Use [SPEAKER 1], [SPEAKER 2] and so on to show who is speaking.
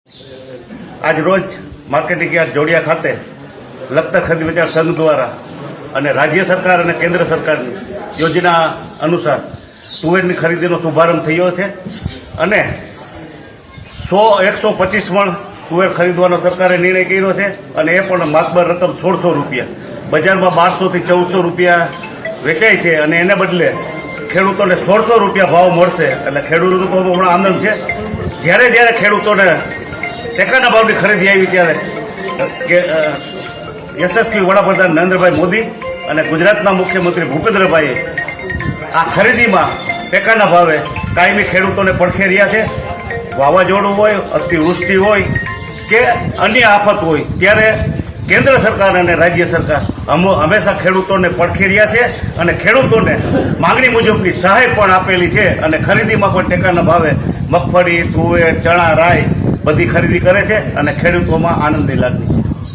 [SPEAKER 1] આજ રોજ marketing yard જોડિયા ખાતે લખતર ખરીદ વેચાણ સંઘ દ્વારા અને રાજ્ય સરકાર અને કેન્દ્ર સરકારની યોજના અનુસાર તુવેરની ખરીદીનો શુભારંભ થયો છે અને 125 મણ તુવેર ખરીદવાનો સરકારે નિર્ણય કર્યો છે અને એ પણ માતબર રકમ 1600 રૂપિયા. બજારમાં 1200 થી 1400 રૂપિયા વેચાય છે અને એને બદલે ખેડૂતોને 1600 રૂપિયા ભાવ મળશે. એટલે ખેડૂતો હમણાં આનંદ છે. જ્યારે ખેડૂતોને ટેકાના ભાવની ખરીદી આવી ત્યારે કે યશસ્વી વડાપ્રધાન નરેન્દ્રભાઈ મોદી અને ગુજરાતના મુખ્યમંત્રી ભૂપેન્દ્રભાઈએ આ ખરીદીમાં ટેકાના ભાવે કાયમી ખેડૂતોને પડખે રહ્યા છે. વાવાઝોડું હોય, અતિવૃષ્ટિ હોય કે અન્ય આફત હોય ત્યારે કેન્દ્ર સરકાર અને રાજ્ય સરકાર હંમેશા ખેડૂતોને પડખે રહ્યા છે અને ખેડૂતોને માંગણી મુજબની સહાય પણ આપેલી છે અને ખરીદીમાં પણ ટેકાના ભાવે મગફળી, તુવેર, ચણા, રાઈ બધી ખરીદી કરે છે અને ખેડૂતોમાં આનંદની લાગણી છે.